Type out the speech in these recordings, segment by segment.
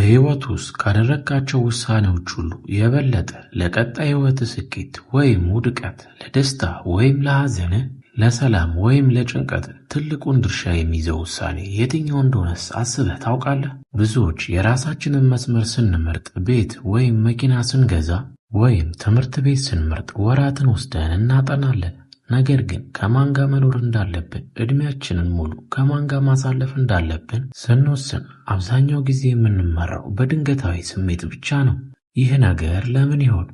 በሕይወት ውስጥ ካደረግካቸው ውሳኔዎች ሁሉ የበለጠ ለቀጣይ ሕይወት ስኬት ወይም ውድቀት፣ ለደስታ ወይም ለሐዘን፣ ለሰላም ወይም ለጭንቀት ትልቁን ድርሻ የሚይዘው ውሳኔ የትኛው እንደሆነስ አስበህ ታውቃለህ? ብዙዎች የራሳችንን መስመር ስንመርጥ፣ ቤት ወይም መኪና ስንገዛ ወይም ትምህርት ቤት ስንመርጥ ወራትን ወስደን እናጠናለን። ነገር ግን ከማን ጋር መኖር እንዳለብን፣ ዕድሜያችንን ሙሉ ከማን ጋር ማሳለፍ እንዳለብን ስንወስን አብዛኛው ጊዜ የምንመራው በድንገታዊ ስሜት ብቻ ነው። ይህ ነገር ለምን ይሆን?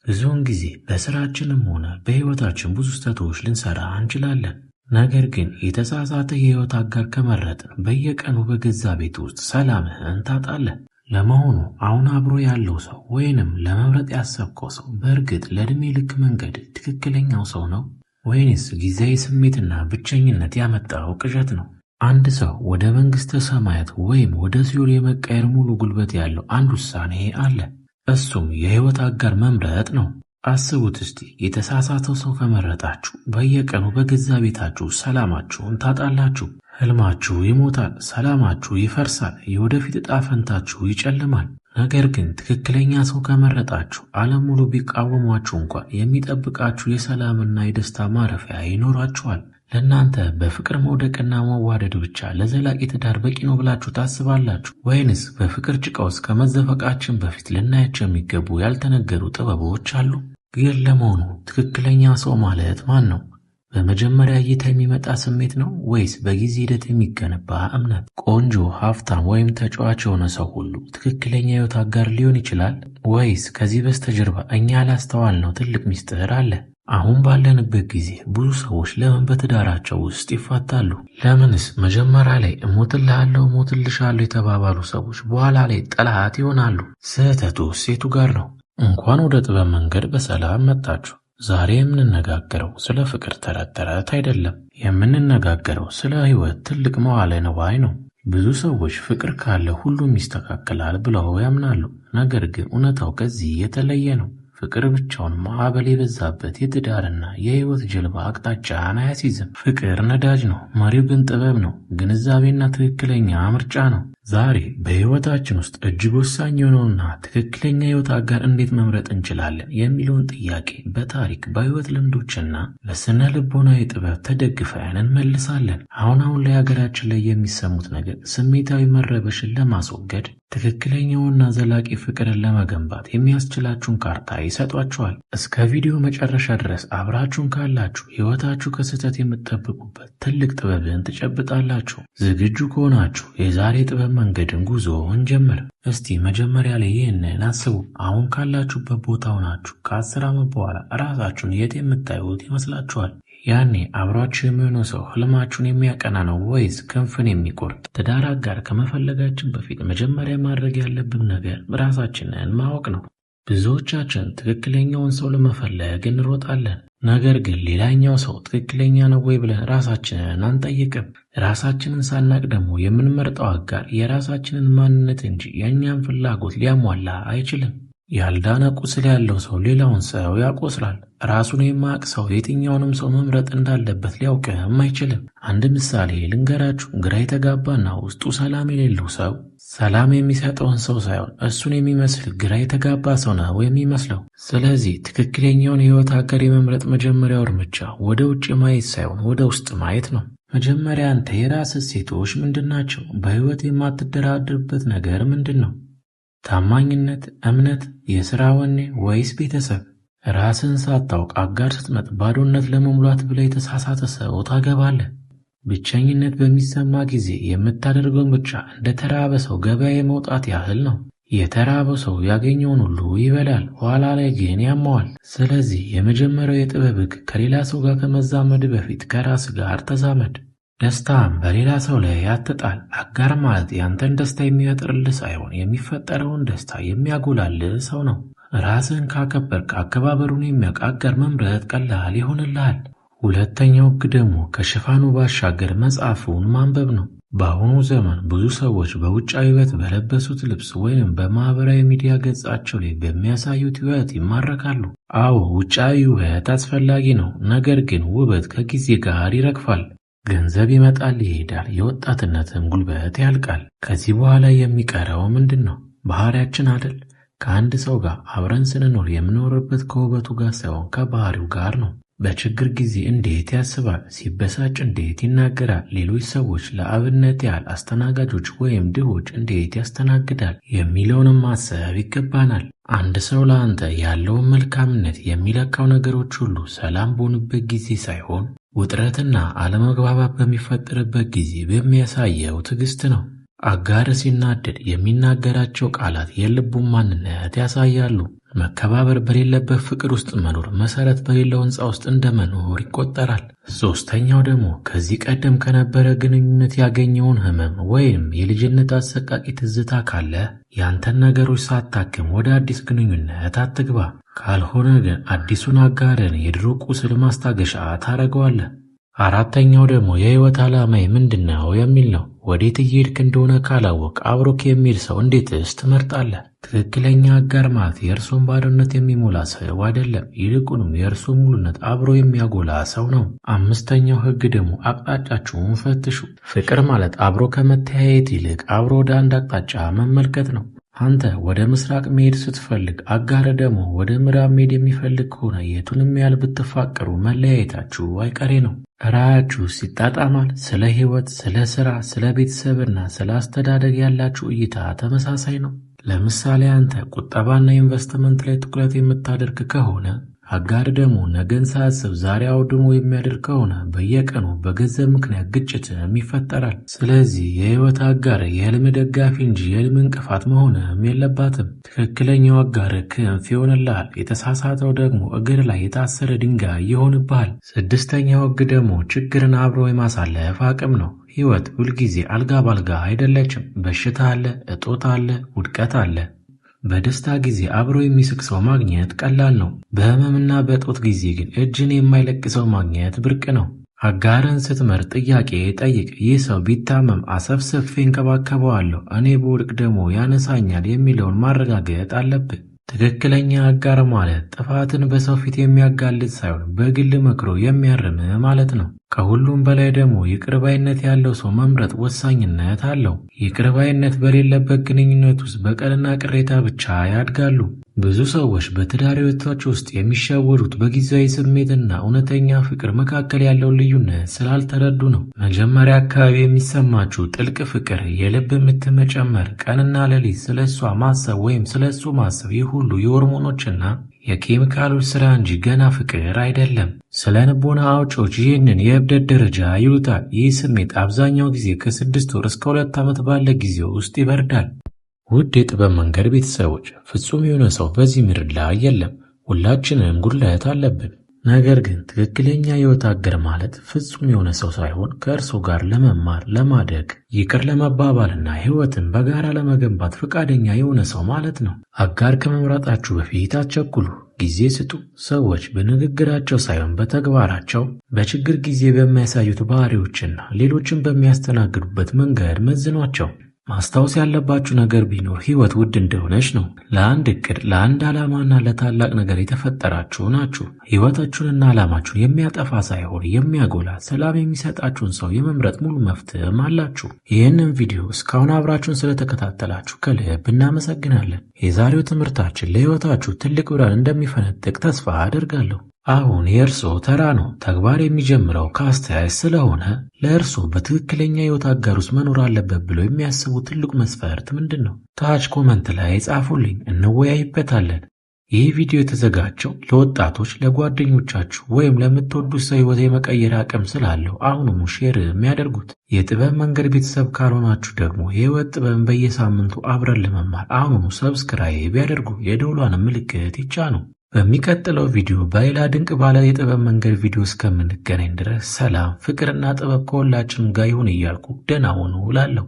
ብዙውን ጊዜ በስራችንም ሆነ በሕይወታችን ብዙ ስህተቶች ልንሰራ እንችላለን። ነገር ግን የተሳሳተ የሕይወት አጋር ከመረጥን በየቀኑ በገዛ ቤት ውስጥ ሰላምህን ታጣለህ። ለመሆኑ አሁን አብሮ ያለው ሰው ወይንም ለመምረጥ ያሰብከው ሰው በእርግጥ ለዕድሜ ልክ መንገድ ትክክለኛው ሰው ነው? ወይንስ ጊዜያዊ ስሜትና ብቸኝነት ያመጣው ቅዠት ነው? አንድ ሰው ወደ መንግሥተ ሰማያት ወይም ወደ ሲኦል የመቀየር ሙሉ ጉልበት ያለው አንድ ውሳኔ አለ። እሱም የሕይወት አጋር መምረጥ ነው። አስቡት እስቲ፣ የተሳሳተው ሰው ከመረጣችሁ በየቀኑ በገዛ ቤታችሁ ሰላማችሁን ታጣላችሁ። ሕልማችሁ ይሞታል፣ ሰላማችሁ ይፈርሳል፣ የወደፊት ዕጣ ፈንታችሁ ይጨልማል። ነገር ግን ትክክለኛ ሰው ከመረጣችሁ ዓለም ሙሉ ቢቃወሟችሁ እንኳ የሚጠብቃችሁ የሰላምና የደስታ ማረፊያ ይኖራችኋል። ለእናንተ በፍቅር መውደቅና መዋደድ ብቻ ለዘላቂ ትዳር በቂ ነው ብላችሁ ታስባላችሁ? ወይንስ በፍቅር ጭቃ ውስጥ ከመዘፈቃችን በፊት ልናያቸው የሚገቡ ያልተነገሩ ጥበቦች አሉ? ግን ለመሆኑ ትክክለኛ ሰው ማለት ማን ነው? በመጀመሪያ እይታ የሚመጣ ስሜት ነው ወይስ በጊዜ ሂደት የሚገነባ እምነት? ቆንጆ፣ ሀብታም ወይም ተጫዋች የሆነ ሰው ሁሉ ትክክለኛ ሕይወት አጋር ሊሆን ይችላል? ወይስ ከዚህ በስተጀርባ እኛ ያላስተዋልነው ትልቅ ምስጢር አለ? አሁን ባለንበት ጊዜ ብዙ ሰዎች ለምን በትዳራቸው ውስጥ ይፋታሉ? ለምንስ መጀመሪያ ላይ እሞትልሻለሁ የተባባሉ ሰዎች በኋላ ላይ ጠላት ይሆናሉ? ስህተቱ ሴቱ ጋር ነው። እንኳን ወደ ጥበብ መንገድ በሰላም መጣችሁ። ዛሬ የምንነጋገረው ስለ ፍቅር ተረት ተረት አይደለም። የምንነጋገረው ስለ ሕይወት ትልቅ መዋዕለ ንዋይ ነው። ብዙ ሰዎች ፍቅር ካለ ሁሉም ይስተካከላል ብለው ያምናሉ። ነገር ግን እውነታው ከዚህ የተለየ ነው። ፍቅር ብቻውን ማዕበል የበዛበት የትዳርና የሕይወት ጀልባ አቅጣጫን አያስይዝም። ፍቅር ነዳጅ ነው፣ መሪው ግን ጥበብ ነው፣ ግንዛቤና ትክክለኛ ምርጫ ነው። ዛሬ በሕይወታችን ውስጥ እጅግ ወሳኝ የሆነውና ትክክለኛ ሕይወት አጋር እንዴት መምረጥ እንችላለን የሚለውን ጥያቄ በታሪክ በሕይወት ልምዶችና በስነ ልቦናዊ ጥበብ ተደግፈን እንመልሳለን። አሁን ላይ ሀገራችን ላይ የሚሰሙት ነገር ስሜታዊ መረበሽን ለማስወገድ ትክክለኛውና ዘላቂ ፍቅርን ለመገንባት የሚያስችላችሁን ካርታ ይሰጧችኋል። እስከ ቪዲዮ መጨረሻ ድረስ አብራችሁን ካላችሁ ሕይወታችሁ ከስህተት የምትጠብቁበት ትልቅ ጥበብን ትጨብጣላችሁ። ዝግጁ ከሆናችሁ የዛሬ ጥበብ መንገድን ጉዞ እንጀምር። እስቲ መጀመሪያ ላይ ይህንን አስቡ። አሁን ካላችሁበት ቦታ ሆናችሁ ከ10 ዓመት በኋላ ራሳችሁን የት የምታዩት ይመስላችኋል? ያኔ አብሯችሁ የሚሆነው ሰው ህልማችሁን የሚያቀና ነው ወይስ ክንፍን የሚቆርጥ? ትዳር አጋር ከመፈለጋችን በፊት መጀመሪያ ማድረግ ያለብን ነገር ራሳችንን ማወቅ ነው። ብዙዎቻችን ትክክለኛውን ሰው ለመፈለግ እንሮጣለን። ነገር ግን ሌላኛው ሰው ትክክለኛ ነው ወይ ብለን ራሳችንን አንጠይቅም። ራሳችንን ሳናቅ ደግሞ የምንመርጠው አጋር የራሳችንን ማንነት እንጂ የእኛን ፍላጎት ሊያሟላ አይችልም። ያልዳነ ቁስል ያለው ሰው ሌላውን ሰው ያቆስላል። ራሱን የማያውቅ ሰው የትኛውንም ሰው መምረጥ እንዳለበት ሊያውቅም አይችልም። አንድ ምሳሌ ልንገራችሁ። ግራ የተጋባና ውስጡ ሰላም የሌለው ሰው ሰላም የሚሰጠውን ሰው ሳይሆን እሱን የሚመስል ግራ የተጋባ ሰው ነው የሚመስለው። ስለዚህ ትክክለኛውን የሕይወት አጋር የመምረጥ መጀመሪያው እርምጃ ወደ ውጭ ማየት ሳይሆን ወደ ውስጥ ማየት ነው። መጀመሪያ አንተ የራስህ እሴቶች ምንድናቸው? በሕይወት የማትደራደርበት ነገር ምንድን ነው? ታማኝነት፣ እምነት፣ የሥራ ወኔ ወይስ ቤተሰብ? ራስን ሳታውቅ አጋር ስትመጥ ባዶነት ለመሙላት ብለህ የተሳሳተ ሰው ታገባለህ። ብቸኝነት በሚሰማ ጊዜ የምታደርገው ምርጫ እንደ ተራበ ሰው ገበያ የመውጣት ያህል ነው። የተራበው ሰው ያገኘውን ሁሉ ይበላል፣ ኋላ ላይ ግን ያመዋል። ስለዚህ የመጀመሪያው የጥበብ ሕግ ከሌላ ሰው ጋር ከመዛመድ በፊት ከራስ ጋር ተዛመድ። ደስታም በሌላ ሰው ላይ ያትጣል። አጋር ማለት ያንተን ደስታ የሚፈጥርልህ ሳይሆን የሚፈጠረውን ደስታ የሚያጎላልህ ሰው ነው። ራስህን ካከበርክ አከባበሩን የሚያውቅ አጋር መምረጥ ቀላል ይሆንልሃል። ሁለተኛው ሕግ ደግሞ ከሽፋኑ ባሻገር መጽሐፉን ማንበብ ነው። በአሁኑ ዘመን ብዙ ሰዎች በውጫዊ ውበት በለበሱት ልብስ ወይም በማህበራዊ ሚዲያ ገጻቸው ላይ በሚያሳዩት ውበት ይማረካሉ። አዎ ውጫዊ ውበት አስፈላጊ ነው፣ ነገር ግን ውበት ከጊዜ ጋር ይረግፋል። ገንዘብ ይመጣል ይሄዳል፣ የወጣትነትም ጉልበት ያልቃል። ከዚህ በኋላ የሚቀረው ምንድን ነው? ባህሪያችን አይደል? ከአንድ ሰው ጋር አብረን ስንኖር የምኖርበት ከውበቱ ጋር ሳይሆን ከባህሪው ጋር ነው። በችግር ጊዜ እንዴት ያስባል፣ ሲበሳጭ እንዴት ይናገራል፣ ሌሎች ሰዎች ለአብነት ያህል አስተናጋጆች ወይም ድሆች እንዴት ያስተናግዳል የሚለውንም ማሰብ ይገባናል። አንድ ሰው ለአንተ ያለውን መልካምነት የሚለካው ነገሮች ሁሉ ሰላም በሆኑበት ጊዜ ሳይሆን ውጥረትና አለመግባባት በሚፈጠርበት ጊዜ በሚያሳየው ትዕግስት ነው። አጋር ሲናደድ የሚናገራቸው ቃላት የልቡን ማንነት ያሳያሉ። መከባበር በሌለበት ፍቅር ውስጥ መኖር መሰረት በሌለው ሕንፃ ውስጥ እንደመኖር ይቆጠራል። ሶስተኛው ደግሞ ከዚህ ቀደም ከነበረ ግንኙነት ያገኘውን ህመም ወይም የልጅነት አሰቃቂ ትዝታ ካለ ያንተን ነገሮች ሳታክም ወደ አዲስ ግንኙነት አትግባ። ካልሆነ ግን አዲሱን አጋርን የድሮ ቁስል ማስታገሻ ታረገዋለህ። አራተኛው ደግሞ የህይወት ዓላማዬ ምንድነው የሚል ነው። ወዴት እየሄድክ እንደሆነ ካላወቅ አብሮክ የሚል ሰው እንዴትስ ትመርጣለህ? ትክክለኛ አጋር ማለት የእርሱን ባዶነት የሚሞላ ሰው አይደለም፣ ይልቁንም የእርሱን ሙሉነት አብሮ የሚያጎላ ሰው ነው። አምስተኛው ህግ ደግሞ አቅጣጫችሁን ፈትሹ። ፍቅር ማለት አብሮ ከመተያየት ይልቅ አብሮ ወደ አንድ አቅጣጫ መመልከት ነው። አንተ ወደ ምስራቅ መሄድ ስትፈልግ አጋር ደግሞ ወደ ምዕራብ መሄድ የሚፈልግ ከሆነ የቱንም ያህል ብትፋቀሩ መለያየታችሁ አይቀሬ ነው። ራዕያችሁ ይጣጣማል? ስለ ህይወት፣ ስለ ስራ፣ ስለ ቤተሰብና ስለ አስተዳደግ ያላችሁ እይታ ተመሳሳይ ነው? ለምሳሌ አንተ ቁጠባና ኢንቨስትመንት ላይ ትኩረት የምታደርግ ከሆነ አጋር ደግሞ ነገን ሳያስብ ዛሬ አውድሞ የሚያደርግ ከሆነ በየቀኑ በገንዘብ ምክንያት ግጭትም ይፈጠራል። ስለዚህ የህይወት አጋር የህልም ደጋፊ እንጂ የህልም እንቅፋት መሆንም የለባትም። ትክክለኛው አጋር ክንፍ ይሆንልሃል፣ የተሳሳተው ደግሞ እግር ላይ የታሰረ ድንጋይ ይሆንብሃል። ስድስተኛው ህግ ደግሞ ችግርን አብሮ የማሳለፍ አቅም ነው። ህይወት ሁልጊዜ አልጋ ባልጋ አይደለችም። በሽታ አለ፣ እጦት አለ፣ ውድቀት አለ። በደስታ ጊዜ አብሮ የሚስቅ ሰው ማግኘት ቀላል ነው። በህመምና በጦት ጊዜ ግን እጅን የማይለቅ ሰው ማግኘት ብርቅ ነው። አጋርን ስትመርጥ ጥያቄ ጠይቅ። ይህ ሰው ቢታመም አሰፍስፌ እንከባከበዋለሁ፣ እኔ በውድቅ ደግሞ ያነሳኛል የሚለውን ማረጋገጥ አለብህ። ትክክለኛ አጋር ማለት ጥፋትን በሰው ፊት የሚያጋልጥ ሳይሆን በግል መክሮ የሚያርም ማለት ነው። ከሁሉም በላይ ደግሞ ይቅርባይነት ያለው ሰው መምረጥ ወሳኝነት አለው። ይቅርባይነት በሌለበት ግንኙነት ውስጥ በቀልና ቅሬታ ብቻ ያድጋሉ። ብዙ ሰዎች በትዳር ሕይወታቸው ውስጥ የሚሸወዱት በጊዜያዊ ስሜትና እውነተኛ ፍቅር መካከል ያለውን ልዩነት ስላልተረዱ ነው። መጀመሪያ አካባቢ የሚሰማችሁ ጥልቅ ፍቅር፣ የልብ ምት መጨመር፣ ቀንና ሌሊት ስለ እሷ ማሰብ ወይም ስለ እሱ ማሰብ፣ ይህ ሁሉ የሆርሞኖችና የኬሚካሎች ስራ እንጂ ገና ፍቅር አይደለም። ስለ ልቦና አውጪዎች ይህንን የእብደት ደረጃ ይሉታል። ይህ ስሜት አብዛኛው ጊዜ ከ6 ወር እስከ 2 ዓመት ባለ ጊዜ ውስጥ ይበርዳል። ውድ የጥበብ መንገድ ቤተሰቦች፣ ፍጹም የሆነ ሰው በዚህ ምድር ላይ የለም። ሁላችንም ጉድለት አለብን። ነገር ግን ትክክለኛ የህይወት አጋር ማለት ፍጹም የሆነ ሰው ሳይሆን ከእርሱ ጋር ለመማር፣ ለማደግ፣ ይቅር ለመባባልና ህይወትን በጋራ ለመገንባት ፈቃደኛ የሆነ ሰው ማለት ነው። አጋር ከመምረጣችሁ በፊት አትቸኩሉ፣ ጊዜ ስጡ። ሰዎች በንግግራቸው ሳይሆን በተግባራቸው፣ በችግር ጊዜ በሚያሳዩት ባህሪዎችና ሌሎችን በሚያስተናግዱበት መንገድ መዝኗቸው። ማስታወስ ያለባችሁ ነገር ቢኖር ህይወት ውድ እንደሆነች ነው። ለአንድ እቅድ፣ ለአንድ ዓላማና ለታላቅ ነገር የተፈጠራችሁ ናችሁ። ህይወታችሁንና ዓላማችሁን የሚያጠፋ ሳይሆን የሚያጎላ፣ ሰላም የሚሰጣችሁን ሰው የመምረጥ ሙሉ መፍትሄም አላችሁ። ይህንን ቪዲዮ እስካሁን አብራችሁን ስለተከታተላችሁ ከልብ እናመሰግናለን። የዛሬው ትምህርታችን ለህይወታችሁ ትልቅ ብርሃን እንደሚፈነጥቅ ተስፋ አደርጋለሁ። አሁን የእርስዎ ተራ ነው። ተግባር የሚጀምረው ከአስተያየት ስለሆነ ለእርስዎ በትክክለኛ ህይወት አጋር ውስጥ መኖር አለበት ብለው የሚያስቡ ትልቁ መስፈርት ምንድን ነው? ታች ኮመንት ላይ ጻፉልኝ፣ እንወያይበታለን። ይህ ቪዲዮ የተዘጋጀው ለወጣቶች፣ ለጓደኞቻችሁ ወይም ለምትወዱት ሰው ህይወት የመቀየር አቅም ስላለው አሁኑኑ ሼር የሚያደርጉት። የጥበብ መንገድ ቤተሰብ ካልሆናችሁ ደግሞ የህይወት ጥበብን በየሳምንቱ አብረን ለመማር አሁኑኑ ሰብስክራይብ ያደርጉ፣ የደውሏን ምልክት ይጫኑ። በሚቀጥለው ቪዲዮ በሌላ ድንቅ ባለ የጥበብ መንገድ ቪዲዮ እስከምንገናኝ ድረስ ሰላም፣ ፍቅርና ጥበብ ከሁላችንም ጋር ይሁን እያልኩ ደህና ሁኑ እላለሁ።